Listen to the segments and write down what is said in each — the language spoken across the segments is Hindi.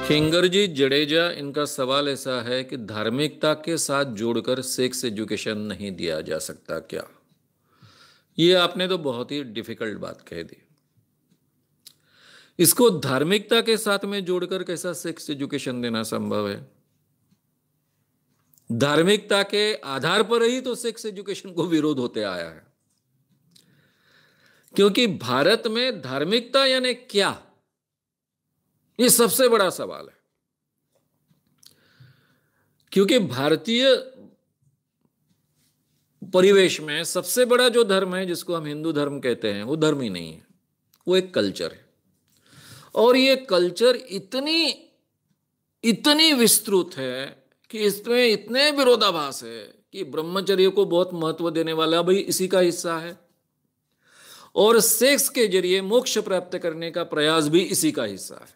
खिंगरजी जडेजा, इनका सवाल ऐसा है कि धार्मिकता के साथ जोड़कर सेक्स एजुकेशन नहीं दिया जा सकता क्या? ये आपने तो बहुत ही डिफिकल्ट बात कह दी। इसको धार्मिकता के साथ में जोड़कर कैसा सेक्स एजुकेशन देना संभव है? धार्मिकता के आधार पर ही तो सेक्स एजुकेशन को विरोध होते आया है, क्योंकि भारत में धार्मिकता यानी क्या, ये सबसे बड़ा सवाल है। क्योंकि भारतीय परिवेश में सबसे बड़ा जो धर्म है, जिसको हम हिंदू धर्म कहते हैं, वो धर्म ही नहीं है, वो एक कल्चर है। और ये कल्चर इतनी विस्तृत है कि इसमें इतने विरोधाभास है कि ब्रह्मचर्य को बहुत महत्व देने वाला भाई इसी का हिस्सा है, और सेक्स के जरिए मोक्ष प्राप्त करने का प्रयास भी इसी का हिस्सा है।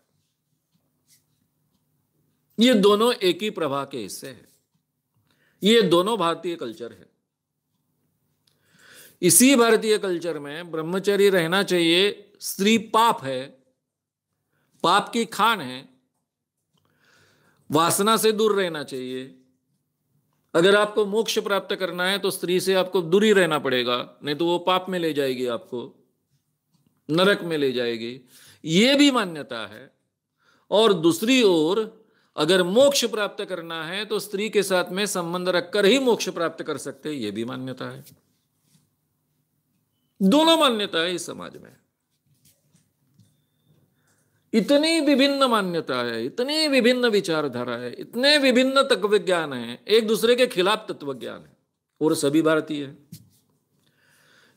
ये दोनों एक ही प्रभा के हिस्से हैं, ये दोनों भारतीय कल्चर है। इसी भारतीय कल्चर में ब्रह्मचर्य रहना चाहिए, स्त्री पाप है, पाप की खान है, वासना से दूर रहना चाहिए। अगर आपको मोक्ष प्राप्त करना है तो स्त्री से आपको दूर ही रहना पड़ेगा, नहीं तो वो पाप में ले जाएगी, आपको नरक में ले जाएगी, ये भी मान्यता है। और दूसरी ओर अगर मोक्ष प्राप्त करना है तो स्त्री के साथ में संबंध रखकर ही मोक्ष प्राप्त कर सकते हैं, यह भी मान्यता है। दोनों मान्यता है इस समाज में। इतनी विभिन्न मान्यता है, इतनी विभिन्न विचारधारा है, इतने विभिन्न तत्वज्ञान है, एक दूसरे के खिलाफ तत्वज्ञान है, और सभी भारतीय है।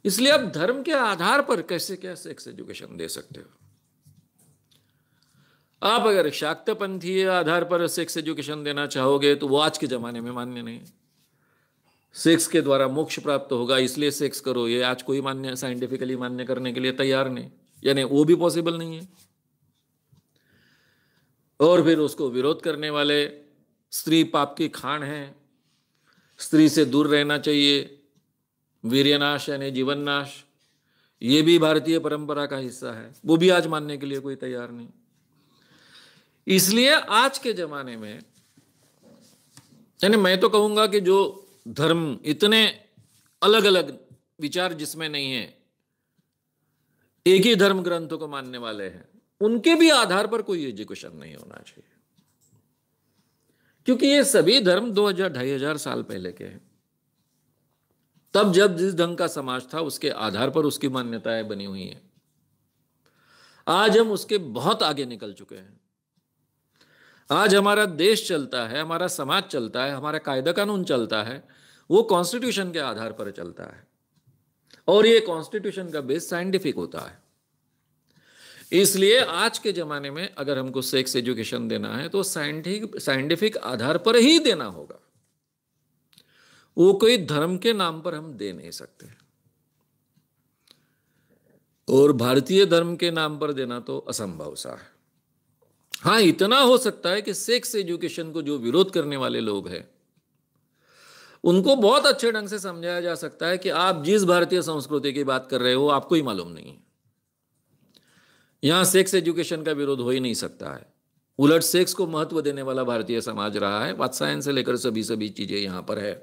इसलिए आप धर्म के आधार पर कैसे क्या सेक्स एजुकेशन दे सकते हो? आप अगर शाक्तपंथीय आधार पर सेक्स एजुकेशन देना चाहोगे तो वो आज के जमाने में मान्य नहीं। सेक्स के द्वारा मोक्ष प्राप्त होगा इसलिए सेक्स करो, ये आज कोई मान्य साइंटिफिकली मान्य करने के लिए तैयार नहीं, यानी वो भी पॉसिबल नहीं है। और फिर उसको विरोध करने वाले स्त्री पाप की खान है, स्त्री से दूर रहना चाहिए, वीर्यनाश यानी जीवन नाश, ये भी भारतीय परंपरा का हिस्सा है, वो भी आज मानने के लिए कोई तैयार नहीं। इसलिए आज के जमाने में, यानी मैं तो कहूंगा कि जो धर्म इतने अलग अलग विचार जिसमें नहीं है, एक ही धर्म ग्रंथों को मानने वाले हैं, उनके भी आधार पर कोई एजुकेशन नहीं होना चाहिए। क्योंकि ये सभी धर्म 2000-2500 साल पहले के हैं। तब जब जिस ढंग का समाज था उसके आधार पर उसकी मान्यताएं बनी हुई हैं। आज हम उसके बहुत आगे निकल चुके हैं। आज हमारा देश चलता है, हमारा समाज चलता है, हमारा कायदा कानून चलता है, वो कॉन्स्टिट्यूशन के आधार पर चलता है, और ये कॉन्स्टिट्यूशन का बेस साइंटिफिक होता है। इसलिए आज के जमाने में अगर हमको सेक्स एजुकेशन देना है तो साइंटिफिक आधार पर ही देना होगा, वो कोई धर्म के नाम पर हम दे नहीं सकते। और भारतीय धर्म के नाम पर देना तो असंभव सा है। हाँ, इतना हो सकता है कि सेक्स एजुकेशन को जो विरोध करने वाले लोग हैं उनको बहुत अच्छे ढंग से समझाया जा सकता है कि आप जिस भारतीय संस्कृति की बात कर रहे हो आपको ही मालूम नहीं है, यहां सेक्स एजुकेशन का विरोध हो ही नहीं सकता है। उलट सेक्स को महत्व देने वाला भारतीय समाज रहा है, वात्सायन से लेकर सभी चीजें यहां पर है,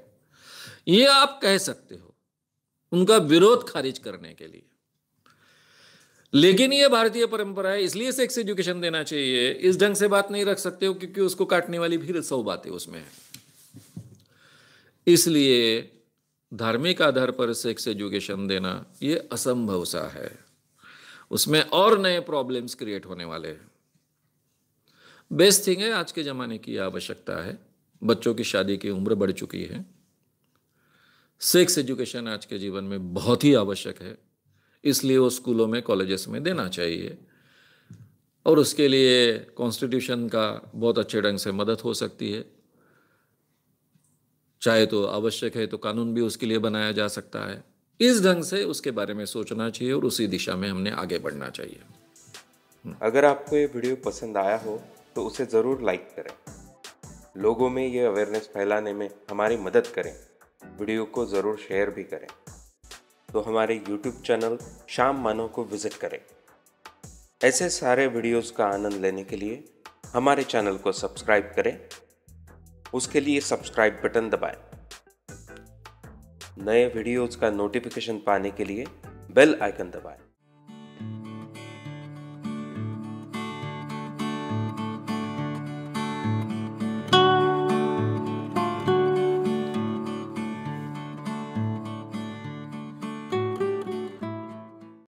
ये आप कह सकते हो उनका विरोध खारिज करने के लिए। लेकिन ये भारतीय परंपरा है इसलिए सेक्स एजुकेशन देना चाहिए, इस ढंग से बात नहीं रख सकते हो, क्योंकि उसको काटने वाली भी 100 बातें उसमें है। इसलिए धार्मिक आधार पर सेक्स एजुकेशन देना ये असंभव सा है, उसमें और नए प्रॉब्लम्स क्रिएट होने वाले हैं। बेस्ट थिंग है, आज के जमाने की आवश्यकता है, बच्चों की शादी की उम्र बढ़ चुकी है, सेक्स एजुकेशन आज के जीवन में बहुत ही आवश्यक है, इसलिए वो स्कूलों में कॉलेजेस में देना चाहिए। और उसके लिए कॉन्स्टिट्यूशन का बहुत अच्छे ढंग से मदद हो सकती है, चाहे तो आवश्यक है तो कानून भी उसके लिए बनाया जा सकता है। इस ढंग से उसके बारे में सोचना चाहिए और उसी दिशा में हमने आगे बढ़ना चाहिए। अगर आपको ये वीडियो पसंद आया हो तो उसे ज़रूर लाइक करें, लोगों में ये अवेयरनेस फैलाने में हमारी मदद करें, वीडियो को ज़रूर शेयर भी करें। तो हमारे YouTube चैनल श्याम मानव को विज़िट करें। ऐसे सारे वीडियोस का आनंद लेने के लिए हमारे चैनल को सब्सक्राइब करें। उसके लिए सब्सक्राइब बटन दबाएं। नए वीडियोज़ का नोटिफिकेशन पाने के लिए बेल आइकन दबाएं।